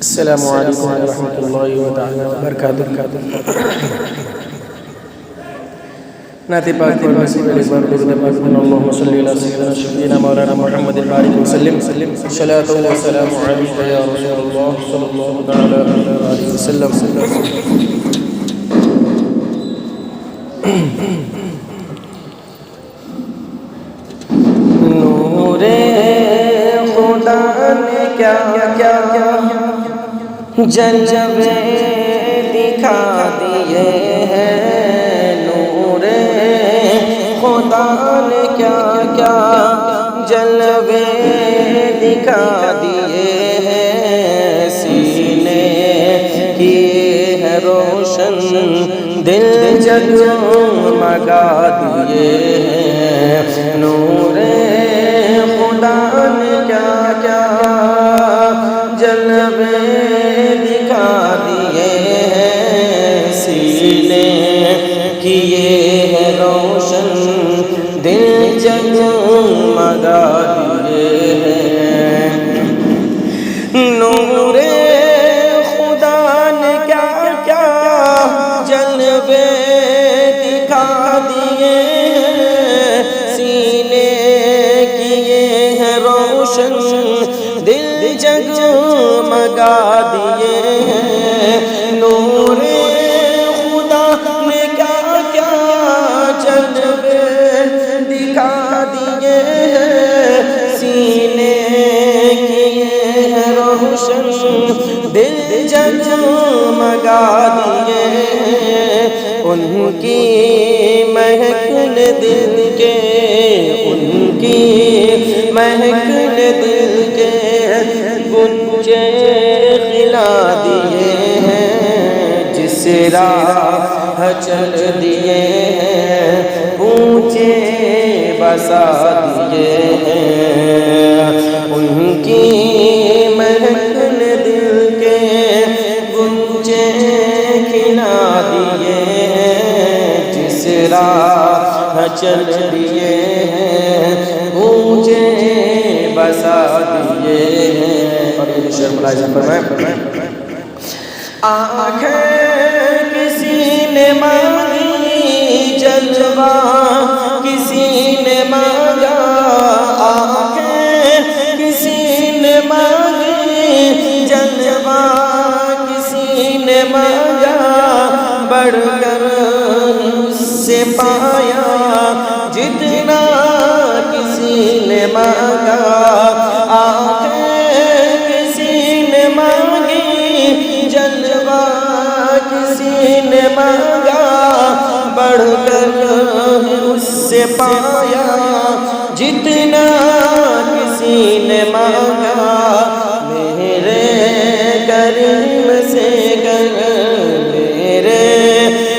السلام علیکم ورحمۃ اللہ وبرکاتہ۔ نعت پاک پڑھنے سے پہلے ایک بار درود پاک پڑھنا۔ اللہم صلی علی سیدنا شفیعنا مولانا محمد البارک وسلم، صلاۃ و سلام علیک یا رسول اللہ صلی اللہ تعالی علیہ وسلم۔ نور خدا نے کیا جلوے دکھا دیے ہیں، نور خدا نے کیا جلوے دکھا دیے ہیں، سینے کیے ہیں روشن، دل جگمگا دیے ہیں، نور خدا نے کیا جلوے دکھا دیے ہیں، سینے کیے ہیں روشن، دل جگمگا دیے ہیں، نور خدا نے کیا جلوے دکھا دیے ہیں، سینے کیے ہیں روشن، دل جگمگا دیے ہیں، نور خدا نے کیا جلوے دکھا دیے ہیں، سینے کیے ہیں روشن، دل جگمگا دیے ہیں، ان کی مہک نے دل کے، ان کی مہک نے دل کے گنجے کھلا دیے ہیں، جس راہ چل دیے ہیں اونچے بسا دیے ہیں، ان کی مہک نے دل کے گنجے کھلا دیے ہیں، جس راہ چل دیے ہیں اونچے بسا دیے ہیں۔ اور یہ شعر ملاحظہ فرمائیں، آنکھیں کسی نے مانگی جلوہ کسی نے مانگا، آنکھیں کسی نے مانگی جلوہ کسی نے مانگا، بڑھ کر اس سے پایا جتنا کسی نے مانگا، آنکھیں کسی نے مانگی جلوہ کسی نے مانگا، بڑھ کر اس سے پایا جتنا کسی نے مانگا، میرے کریم سے گر، میرے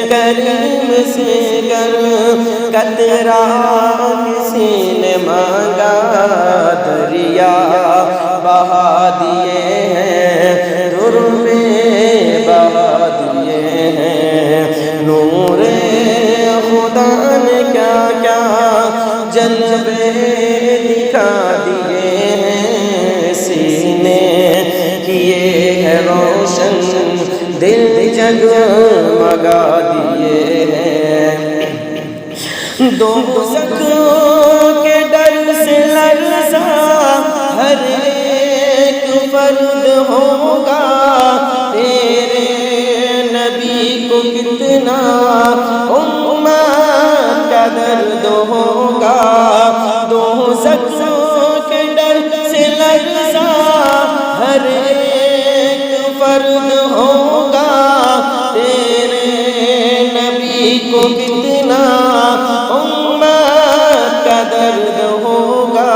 کریم سے گر قطرہ کسی نے مانگا، دریا بہا دیے ہیں، در میں بہا دیے ہیں، نور خدا نے کیا جلوے دکھا دیے ہیں، سینے کیے ہیں روشن، دل جگمگا دیے ہیں، دوزخ کے ڈر سے لرزا ہر ایک فرد ہوگا، تیرے نبی کو کتنا امت کا درد ہوگا، دوزخ کے ڈر سے لرزا ہر ایک فرد ہوگا، تیرے نبی کو کتنا امت کا درد ہوگا،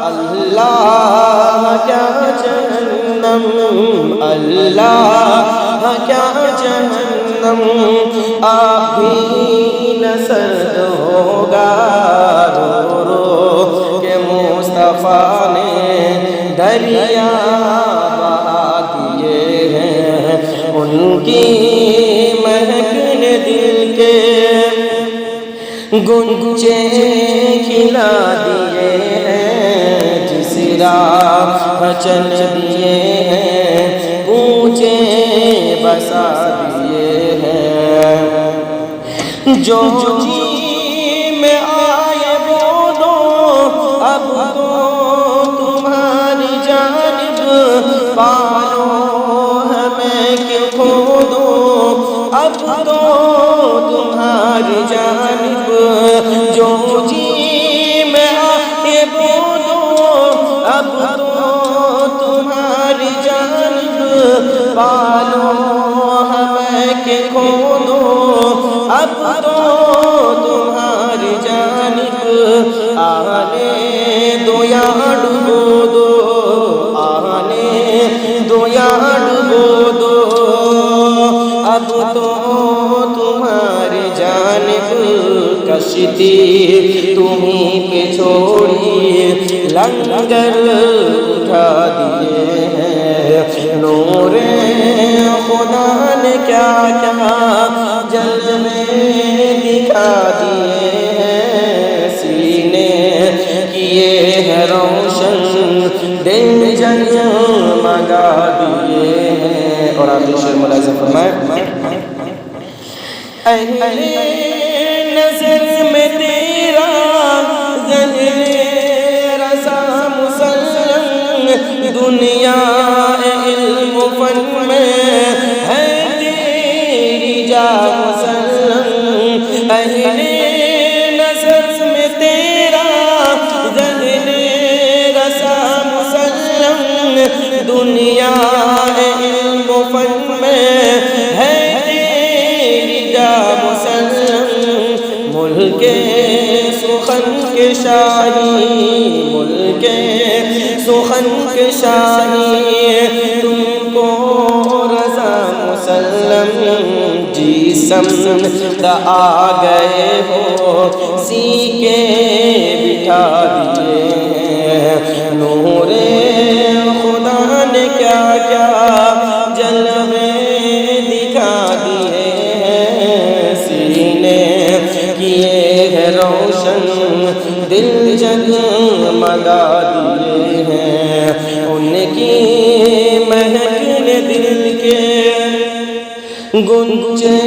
اللہ کیا جہنم، اللہ کیا جہنم آب بھی نہ سرد ہوگا، رو رو کہ مصطفیٰ نے دریا بہا دیے ہیں، ان کی مہک نے دل کے گنجے کھلا دیے ہیں، جس راہ چل دیے ہیں اونچے بسا دیے ہیں، جو جی میں آئے وہ دو اب تو تمہاری جانب، پالو ہمیں کہ کھو دو اب تو تمہاری جانب، جو جی میں آئے وہ دو اب تو تمہاری جانب، پالو ہمیں کہ کھو دو اب تو تمہاری جانب، آنے دو یا ڈبو دو، آنے دو یا ڈبو دو اب تو تمہاری جانب، کشتی تمہیں پہ چھوڑی لنگر اٹھا دیے ہیں، نور خدا نے کیا کیا جلوے دکھا دیے ہیں، سینے کیے ہیں روشن دل جگمگا دیے ہیں۔ اور آخری شعر ملاحظہ فرمائیں، اہل نظر میں تیرا ظہر رضا مسلم، دنیا علم و فن میں ہے تیری جا مسلم، اہل نظر میں تیرا ظہر رضا مسلم، دنیا علم و فن میں ہے تیری جا مسلم، ملک سخن کے شاہی، ملک سخن کے شاہی تم کو رضا مسلم، جی سمجھتا آ گئے ہو سیکے بٹھا دیے ہیں، نور خدا نے کیا کیا جلوے دکھا دیے ہیں، سینے کیے ہیں روشن دل جگمگا دیے ہیں، ان کی مہک نے دل کے گنجے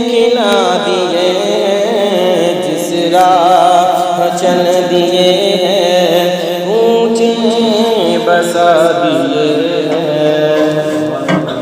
کھلا دیے ہیں، جس راہ چل دیے ہیں اونچے بسا دیے